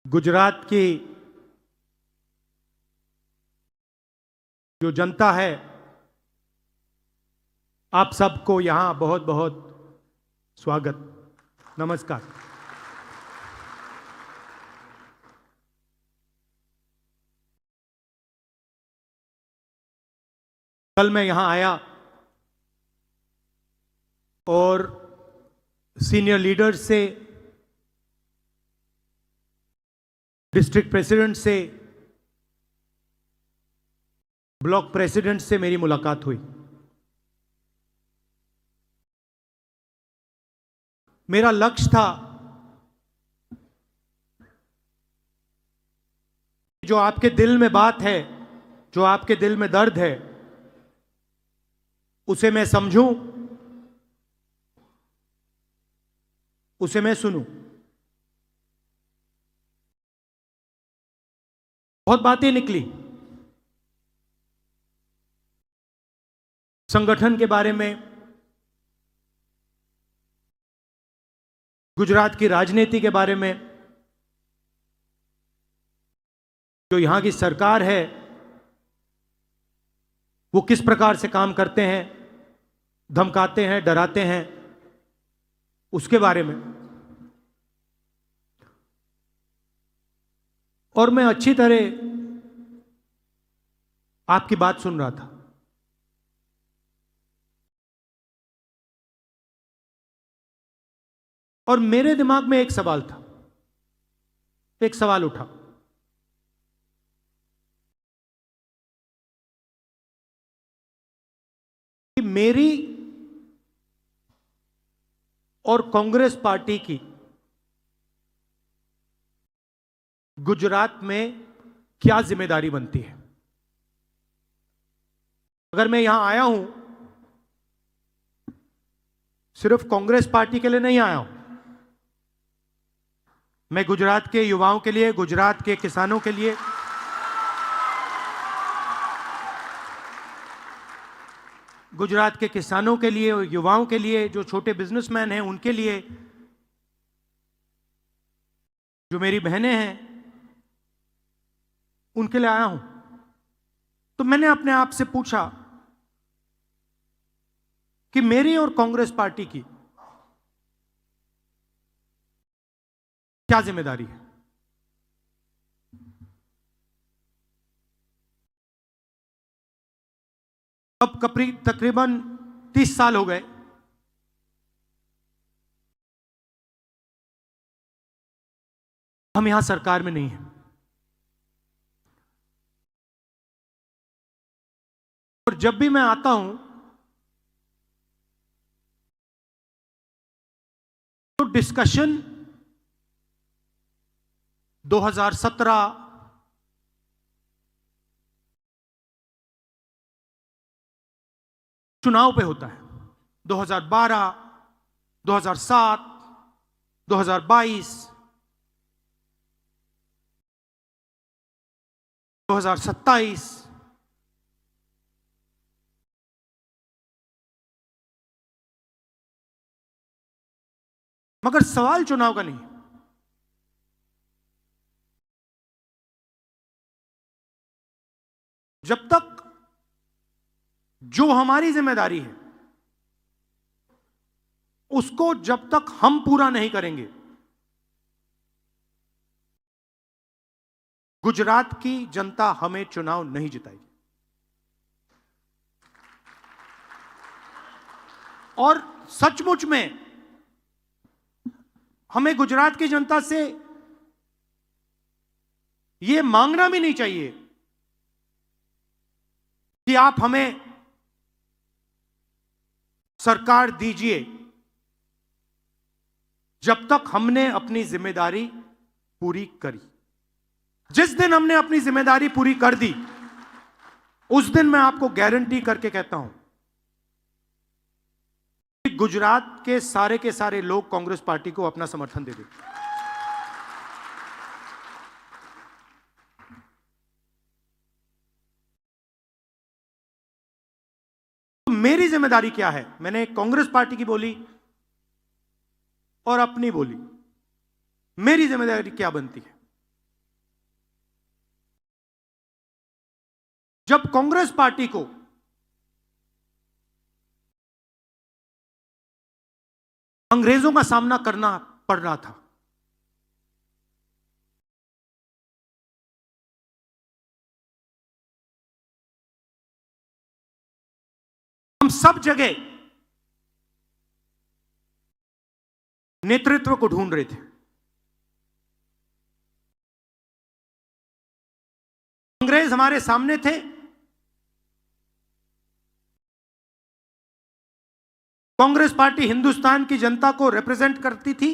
गुजरात की जो जनता है, आप सबको यहां बहुत बहुत स्वागत, नमस्कार। कल मैं यहां आया और सीनियर लीडर्स से, डिस्ट्रिक्ट प्रेसिडेंट से, ब्लॉक प्रेसिडेंट से मेरी मुलाकात हुई। मेरा लक्ष्य था जो आपके दिल में बात है, जो आपके दिल में दर्द है, उसे मैं समझूं, उसे मैं सुनूं। बहुत बातें निकली संगठन के बारे में, गुजरात की राजनीति के बारे में, जो यहां की सरकार है वो किस प्रकार से काम करते हैं, धमकाते हैं, डराते हैं, उसके बारे में। और मैं अच्छी तरह आपकी बात सुन रहा था। और मेरे दिमाग में एक सवाल था, एक सवाल उठा कि मेरी और कांग्रेस पार्टी की गुजरात में क्या जिम्मेदारी बनती है। अगर मैं यहां आया हूं, सिर्फ कांग्रेस पार्टी के लिए नहीं आया हूं, मैं गुजरात के युवाओं के लिए, गुजरात के किसानों के लिए, गुजरात के किसानों के लिए, युवाओं के लिए, जो छोटे बिजनेसमैन हैं उनके लिए, जो मेरी बहनें हैं उनके लिए आया हूं। तो मैंने अपने आप से पूछा कि मेरी और कांग्रेस पार्टी की क्या जिम्मेदारी है। अब तकरीबन 30 साल हो गए हम यहां सरकार में नहीं हैं। और जब भी मैं आता हूं तो डिस्कशन 2017 चुनाव पे होता है, 2012, 2007, 2022, 2027। मगर सवाल चुनाव का नहीं। जब तक जो हमारी जिम्मेदारी है उसको जब तक हम पूरा नहीं करेंगे, गुजरात की जनता हमें चुनाव नहीं जिताएगी। और सचमुच में हमें गुजरात की जनता से यह मांगना भी नहीं चाहिए कि आप हमें सरकार दीजिए, जब तक हमने अपनी जिम्मेदारी पूरी करी। जिस दिन हमने अपनी जिम्मेदारी पूरी कर दी, उस दिन मैं आपको गारंटी करके कहता हूं कि गुजरात के सारे लोग कांग्रेस पार्टी को अपना समर्थन दे देंगे। तो मेरी जिम्मेदारी क्या है, मैंने कांग्रेस पार्टी की बोली और अपनी बोली। मेरी जिम्मेदारी क्या बनती है? जब कांग्रेस पार्टी को अंग्रेजों का सामना करना पड़ रहा था, हम सब जगह नेतृत्व को ढूंढ रहे थे। अंग्रेज हमारे सामने थे, कांग्रेस पार्टी हिंदुस्तान की जनता को रिप्रेजेंट करती थी,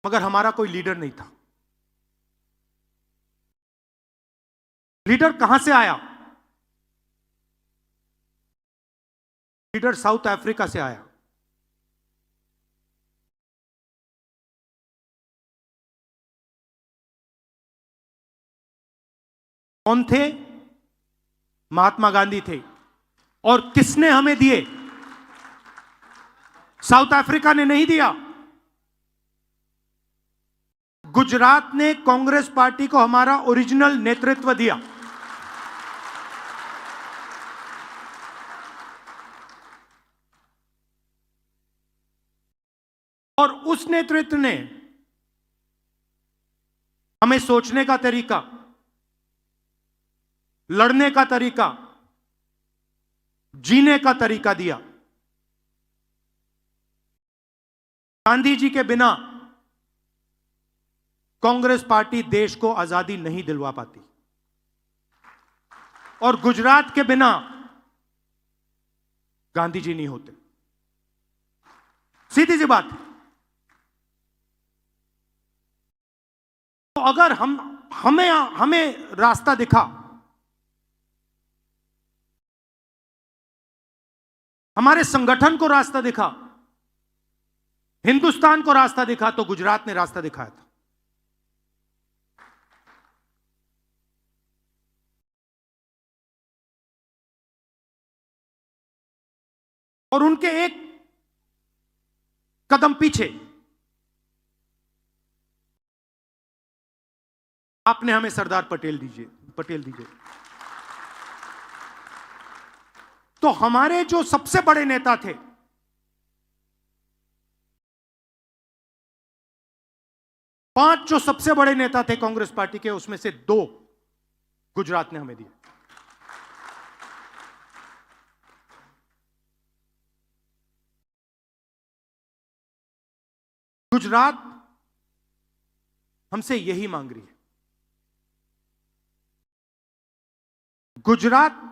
मगर हमारा कोई लीडर नहीं था। लीडर कहां से आया? लीडर साउथ अफ्रीका से आया। कौन थे? महात्मा गांधी थे। और किसने हमें दिए? साउथ अफ्रीका ने नहीं दिया। गुजरात ने कांग्रेस पार्टी को हमारा ओरिजिनल नेतृत्व दिया। और उस नेतृत्व ने हमें सोचने का तरीका, लड़ने का तरीका, जीने का तरीका दिया। गांधी जी के बिना कांग्रेस पार्टी देश को आजादी नहीं दिलवा पाती, और गुजरात के बिना गांधी जी नहीं होते। सीधी सी बात। तो अगर हमें रास्ता दिखा, हमारे संगठन को रास्ता दिखा, हिंदुस्तान को रास्ता दिखा, तो गुजरात ने रास्ता दिखाया था। और उनके एक कदम पीछे आपने हमें सरदार पटेल दीजिए। तो हमारे जो सबसे बड़े नेता थे, पांच जो सबसे बड़े नेता थे कांग्रेस पार्टी के, उसमें से 2 गुजरात ने हमें दिए। गुजरात हमसे यही मांग रही है। गुजरात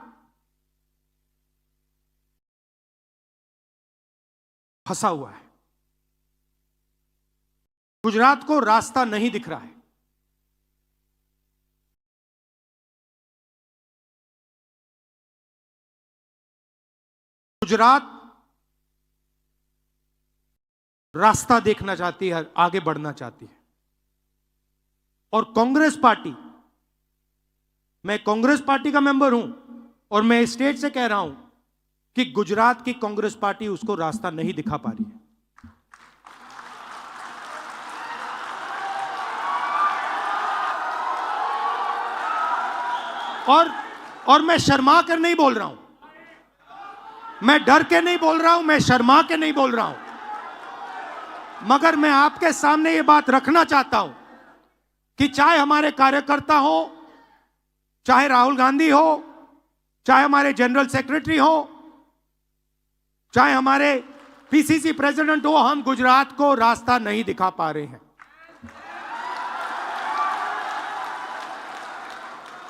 फंसा हुआ है। गुजरात को रास्ता नहीं दिख रहा है। गुजरात रास्ता देखना चाहती है, आगे बढ़ना चाहती है। और कांग्रेस पार्टी, मैं कांग्रेस पार्टी का मेंबर हूं और मैं स्टेट से कह रहा हूं कि गुजरात की कांग्रेस पार्टी उसको रास्ता नहीं दिखा पा रही है। और मैं शर्मा कर नहीं बोल रहा हूं, मैं डर के नहीं बोल रहा हूं, मैं शर्मा के नहीं बोल रहा हूं, मगर मैं आपके सामने ये बात रखना चाहता हूं कि चाहे हमारे कार्यकर्ता हो, चाहे राहुल गांधी हो, चाहे हमारे जनरल सेक्रेटरी हो, चाहे हमारे पीसीसी प्रेसिडेंट हो, हम गुजरात को रास्ता नहीं दिखा पा रहे हैं।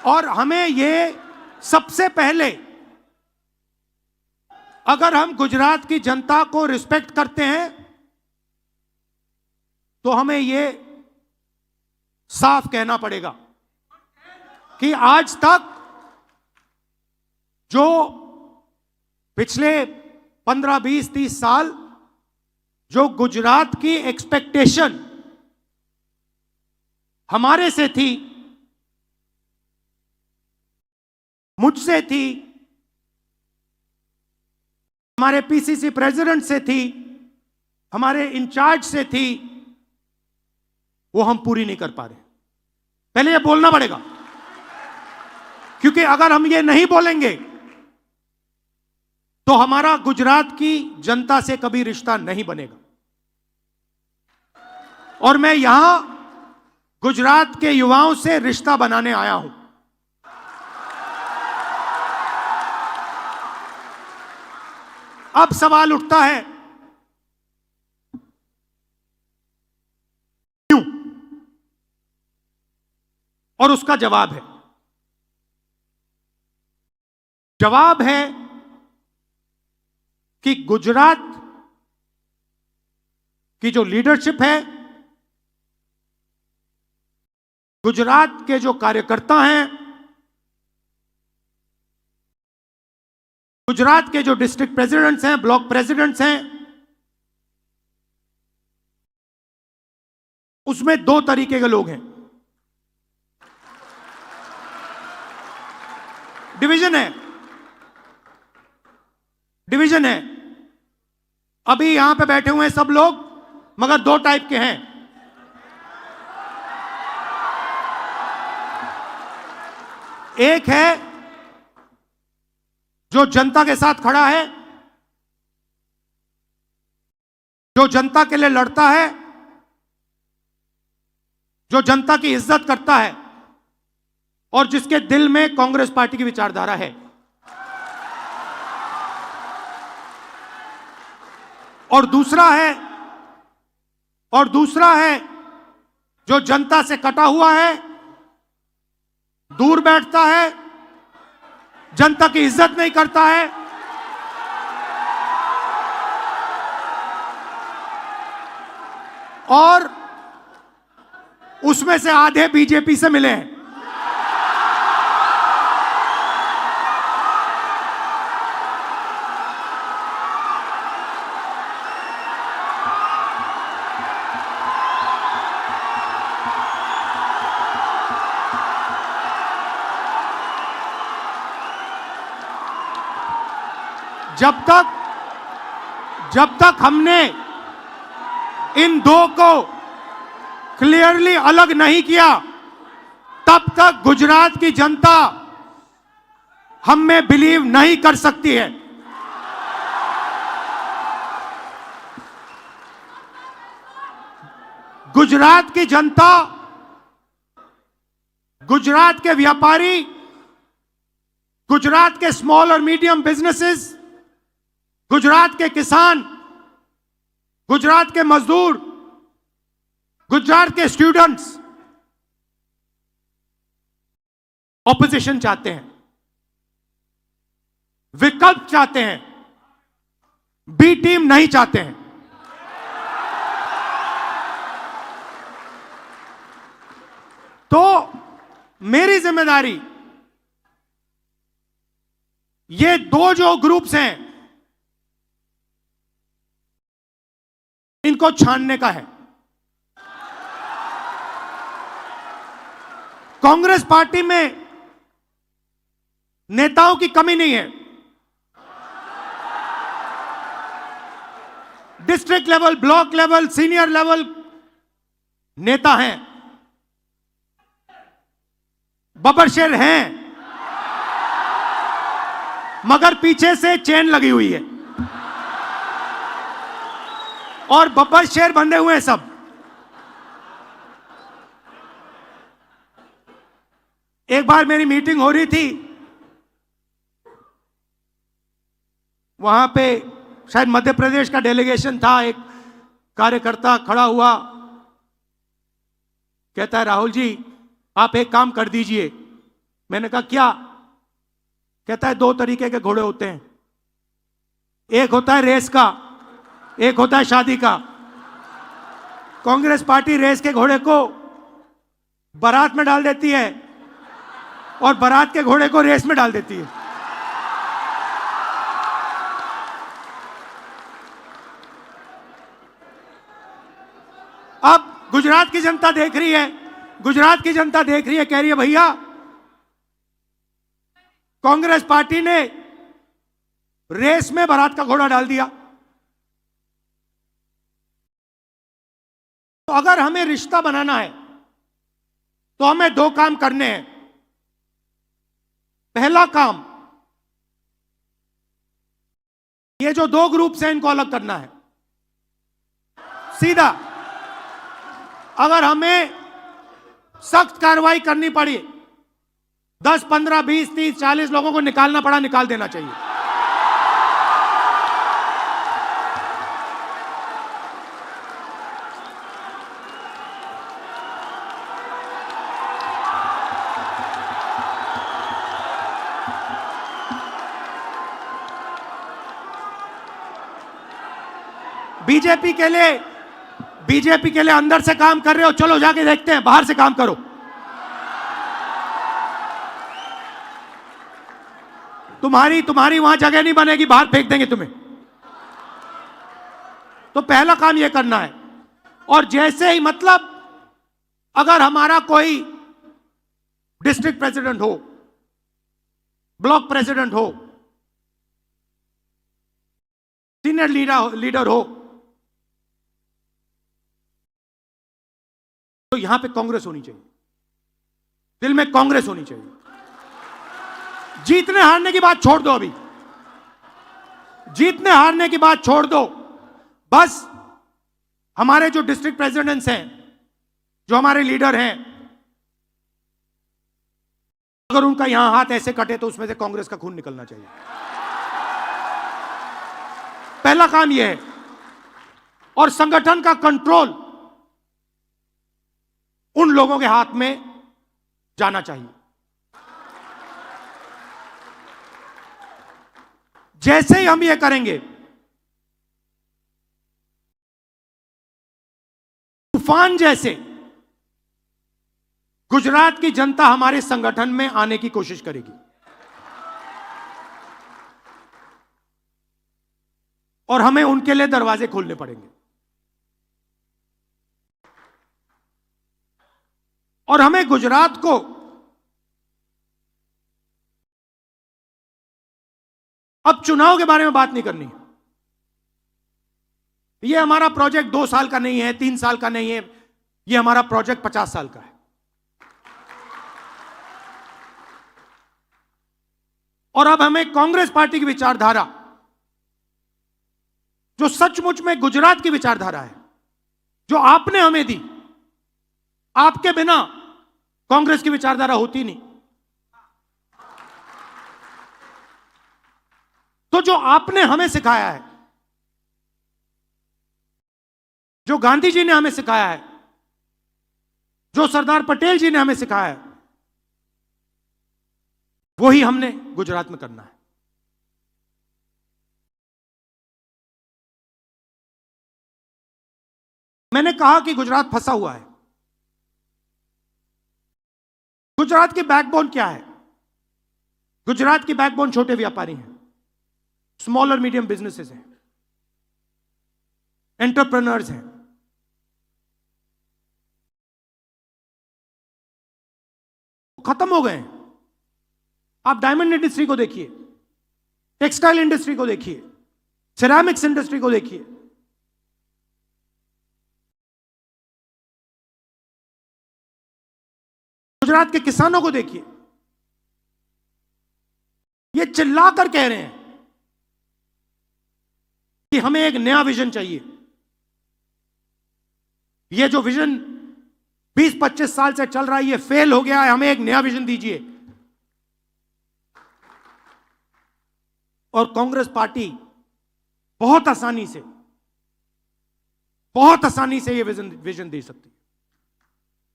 और हमें ये सबसे पहले, अगर हम गुजरात की जनता को रिस्पेक्ट करते हैं, तो हमें ये साफ कहना पड़ेगा कि आज तक जो पिछले 15, 20, 30 साल जो गुजरात की एक्सपेक्टेशन हमारे से थी, मुझसे थी, हमारे पीसीसी प्रेसिडेंट से थी, हमारे इंचार्ज से थी, वो हम पूरी नहीं कर पा रहे। पहले ये बोलना पड़ेगा। क्योंकि अगर हम ये नहीं बोलेंगे तो हमारा गुजरात की जनता से कभी रिश्ता नहीं बनेगा। और मैं यहां गुजरात के युवाओं से रिश्ता बनाने आया हूं। अब सवाल उठता है क्यों, और उसका जवाब है कि गुजरात की जो लीडरशिप है, गुजरात के जो कार्यकर्ता हैं, गुजरात के जो डिस्ट्रिक्ट प्रेसिडेंट्स हैं, ब्लॉक प्रेसिडेंट्स हैं, उसमें दो तरीके के लोग हैं। डिवीजन है। अभी यहां पे बैठे हुए हैं सब लोग, मगर दो टाइप के हैं। एक है जो जनता के साथ खड़ा है, जो जनता के लिए लड़ता है, जो जनता की इज्जत करता है और जिसके दिल में कांग्रेस पार्टी की विचारधारा है। और दूसरा है जो जनता से कटा हुआ है, दूर बैठता है, जनता की इज्जत नहीं करता है, और उसमें से आधे बीजेपी से मिले हैं। जब तक हमने इन दो को क्लियरली अलग नहीं किया, तब तक गुजरात की जनता हम में बिलीव नहीं कर सकती है। गुजरात की जनता, गुजरात के व्यापारी, गुजरात के स्मॉल और मीडियम बिजनेसेस, गुजरात के किसान, गुजरात के मजदूर, गुजरात के स्टूडेंट्स ऑपोजिशन चाहते हैं, विकल्प चाहते हैं, बी टीम नहीं चाहते हैं। तो मेरी जिम्मेदारी ये दो जो ग्रुप्स हैं इनको छानने का है। कांग्रेस पार्टी में नेताओं की कमी नहीं है। District level, block level, senior level नेता हैं, बब्बर हैं, मगर पीछे से चेन लगी हुई है और बब्बर शेर बंधे हुए हैं सब। एक बार मेरी मीटिंग हो रही थी, वहां पे शायद मध्य प्रदेश का डेलीगेशन था। एक कार्यकर्ता खड़ा हुआ, कहता है राहुल जी आप एक काम कर दीजिए। मैंने कहा क्या? कहता है दो तरीके के घोड़े होते हैं, एक होता है रेस का, एक होता है शादी का। कांग्रेस पार्टी रेस के घोड़े को बारात में डाल देती है और बारात के घोड़े को रेस में डाल देती है। अब गुजरात की जनता देख रही है, गुजरात की जनता देख रही है, कह रही है भैया कांग्रेस पार्टी ने रेस में बारात का घोड़ा डाल दिया। तो अगर हमें रिश्ता बनाना है तो हमें दो काम करने हैं। पहला काम, ये जो दो ग्रुप हैं इनको अलग करना है सीधा। अगर हमें सख्त कार्रवाई करनी पड़ी, 10, 15, 20, 30, 40 लोगों को निकालना पड़ा, निकाल देना चाहिए। बीजेपी के लिए अंदर से काम कर रहे हो, चलो जाके देखते हैं, बाहर से काम करो। तुम्हारी वहां जगह नहीं बनेगी, बाहर फेंक देंगे तुम्हें। तो पहला काम यह करना है। और जैसे ही, मतलब अगर हमारा कोई डिस्ट्रिक्ट प्रेसिडेंट हो, ब्लॉक प्रेसिडेंट हो, सीनियर लीडर हो, तो यहां पे कांग्रेस होनी चाहिए, दिल में कांग्रेस होनी चाहिए। जीतने हारने की बात छोड़ दो, अभी जीतने हारने की बात छोड़ दो। बस हमारे जो डिस्ट्रिक्ट प्रेसिडेंट्स हैं, जो हमारे लीडर हैं, अगर उनका यहां हाथ ऐसे कटे तो उसमें से कांग्रेस का खून निकलना चाहिए। पहला काम यह है। और संगठन का कंट्रोल उन लोगों के हाथ में जाना चाहिए। जैसे ही हम ये करेंगे, तूफान जैसे गुजरात की जनता हमारे संगठन में आने की कोशिश करेगी। और हमें उनके लिए दरवाजे खोलने पड़ेंगे। और हमें गुजरात को अब चुनाव के बारे में बात नहीं करनी। यह हमारा प्रोजेक्ट 2 साल का नहीं है, 3 साल का नहीं है, यह हमारा प्रोजेक्ट 50 साल का है। और अब हमें कांग्रेस पार्टी की विचारधारा, जो सचमुच में गुजरात की विचारधारा है, जो आपने हमें दी, आपके बिना कांग्रेस की विचारधारा होती नहीं। तो जो आपने हमें सिखाया है, जो गांधी जी ने हमें सिखाया है, जो सरदार पटेल जी ने हमें सिखाया है, वही हमने गुजरात में करना है। मैंने कहा कि गुजरात फंसा हुआ है। गुजरात की बैकबोन क्या है? गुजरात की बैकबोन छोटे व्यापारी हैं, स्मॉल और मीडियम बिजनेसेस हैं, एंटरप्रेन्योर्स हैं। खत्म हो गए हैं। आप डायमंड इंडस्ट्री को देखिए, टेक्सटाइल इंडस्ट्री को देखिए, सिरेमिक्स इंडस्ट्री को देखिए। गुजरात के किसानों को देखिए, ये चिल्लाकर कह रहे हैं कि हमें एक नया विजन चाहिए। ये जो विजन 20-25 साल से चल रहा है, ये फेल हो गया है, हमें एक नया विजन दीजिए। और कांग्रेस पार्टी बहुत आसानी से ये विजन दे सकती है,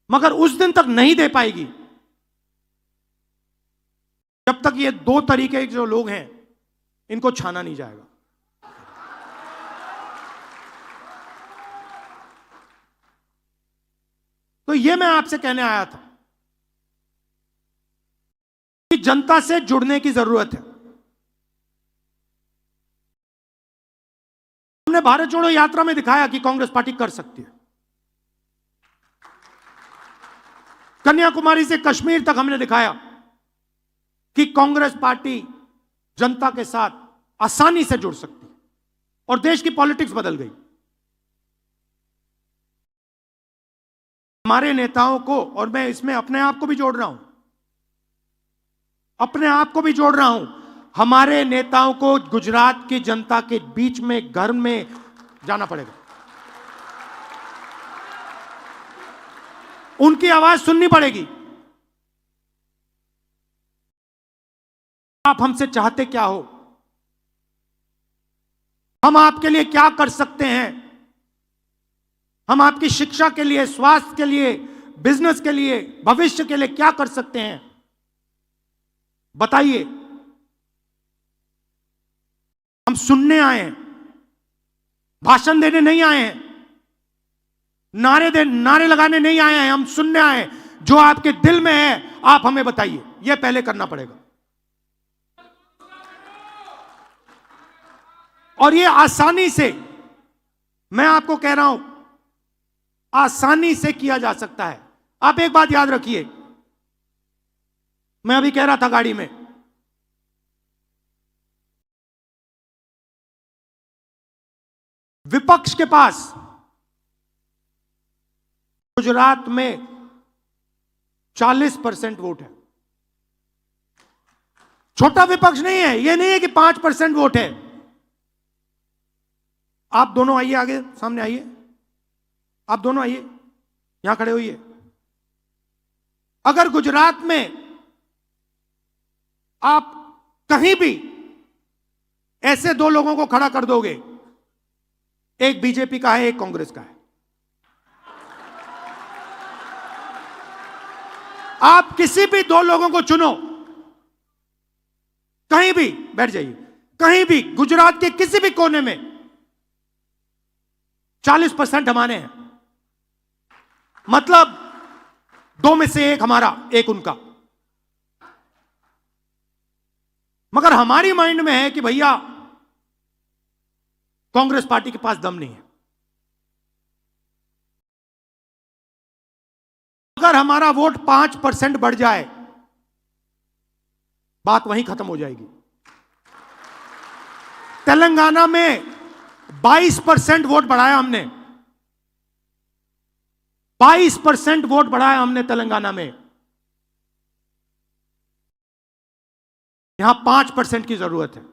मगर उस दिन तक नहीं दे पाएगी जब तक ये 2 तरीके के जो लोग हैं इनको छाना नहीं जाएगा। तो ये मैं आपसे कहने आया था कि जनता से जुड़ने की जरूरत है। हमने भारत जोड़ो यात्रा में दिखाया कि कांग्रेस पार्टी कर सकती है। कन्याकुमारी से कश्मीर तक हमने दिखाया कि कांग्रेस पार्टी जनता के साथ आसानी से जुड़ सकती है और देश की पॉलिटिक्स बदल गई। हमारे नेताओं को, और मैं इसमें अपने आप को भी जोड़ रहा हूं, अपने आप को भी जोड़ रहा हूं। हमारे नेताओं को गुजरात की जनता के बीच में, घर में जाना पड़ेगा, उनकी आवाज सुननी पड़ेगी। आप हमसे चाहते क्या हो, हम आपके लिए क्या कर सकते हैं, हम आपकी शिक्षा के लिए, स्वास्थ्य के लिए, बिजनेस के लिए, भविष्य के लिए क्या कर सकते हैं, बताइए। हम सुनने आए हैं, भाषण देने नहीं आए हैं, नारे लगाने नहीं आए हैं, हम सुनने आए हैं। जो आपके दिल में है आप हमें बताइए, यह पहले करना पड़ेगा। और यह आसानी से, मैं आपको कह रहा हूं, आसानी से किया जा सकता है। आप एक बात याद रखिए, मैं अभी कह रहा था गाड़ी में, विपक्ष के पास गुजरात में 40% वोट है। छोटा विपक्ष नहीं है, यह नहीं है कि 5% वोट है। आप दोनों आइए, आगे सामने आइए, आप दोनों आइए, यहां खड़े होइए। अगर गुजरात में आप कहीं भी ऐसे दो लोगों को खड़ा कर दोगे, एक बीजेपी का है, एक कांग्रेस का है, आप किसी भी दो लोगों को चुनो, कहीं भी बैठ जाइए, कहीं भी गुजरात के किसी भी कोने में 40% हमारे हैं। मतलब दो में से एक हमारा, एक उनका। मगर हमारी माइंड में है कि भैया कांग्रेस पार्टी के पास दम नहीं है। अगर हमारा वोट 5% बढ़ जाए, बात वहीं खत्म हो जाएगी। तेलंगाना में 22% वोट बढ़ाया हमने, 22% वोट बढ़ाया हमने तेलंगाना में। यहां 5% की जरूरत है।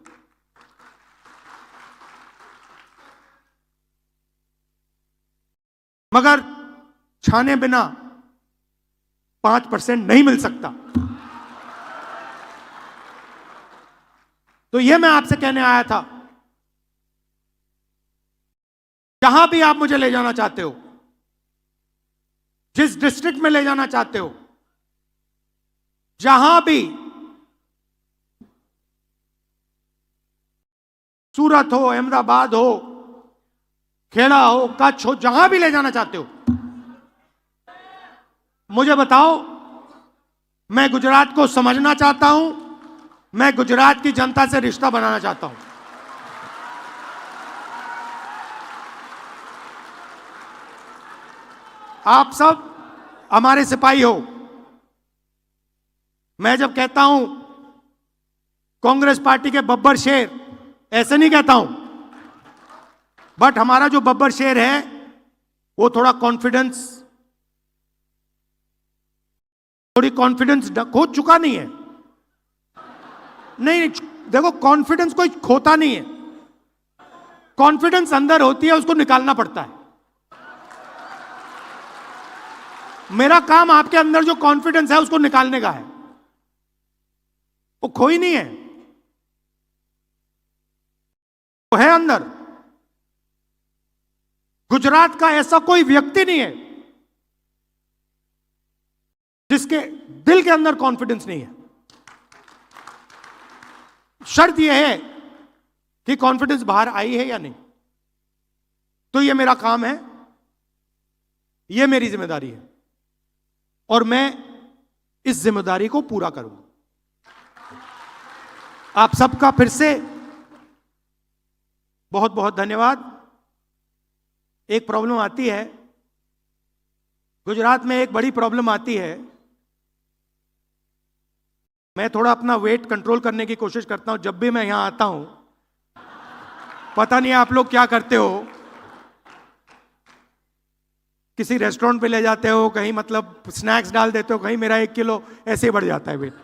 मगर छाने बिना 5% नहीं मिल सकता। तो यह मैं आपसे कहने आया था, जहां भी आप मुझे ले जाना चाहते हो, जिस डिस्ट्रिक्ट में ले जाना चाहते हो, जहां भी, सूरत हो, अहमदाबाद हो, खेड़ा हो, कच्छ हो, जहां भी ले जाना चाहते हो, मुझे बताओ। मैं गुजरात को समझना चाहता हूं, मैं गुजरात की जनता से रिश्ता बनाना चाहता हूं। आप सब हमारे सिपाही हो। मैं जब कहता हूं कांग्रेस पार्टी के बब्बर शेर, ऐसे नहीं कहता हूं, बट हमारा जो बब्बर शेर है वो थोड़ा कॉन्फिडेंस, थोड़ी कॉन्फिडेंस खो चुका नहीं है। नहीं, देखो, कॉन्फिडेंस कोई खोता नहीं है, कॉन्फिडेंस अंदर होती है, उसको निकालना पड़ता है। मेरा काम आपके अंदर जो कॉन्फिडेंस है उसको निकालने का है, वो खोई नहीं है, वो है अंदर। गुजरात का ऐसा कोई व्यक्ति नहीं है जिसके दिल के अंदर कॉन्फिडेंस नहीं है। शर्त यह है कि कॉन्फिडेंस बाहर आई है या नहीं। तो यह मेरा काम है, यह मेरी जिम्मेदारी है, और मैं इस जिम्मेदारी को पूरा करूंगा। आप सबका फिर से बहुत बहुत धन्यवाद। एक प्रॉब्लम आती है गुजरात में, एक बड़ी प्रॉब्लम आती है। मैं थोड़ा अपना वेट कंट्रोल करने की कोशिश करता हूं जब भी मैं यहां आता हूं। पता नहीं आप लोग क्या करते हो, किसी रेस्टोरेंट पे ले जाते हो, कहीं मतलब स्नैक्स डाल देते हो, कहीं मेरा 1 किलो ऐसे ही बढ़ जाता है वेट।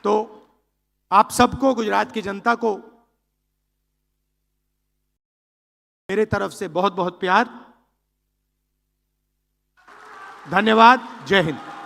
तो आप सबको, गुजरात की जनता को मेरे तरफ से बहुत बहुत प्यार, धन्यवाद, जय हिंद।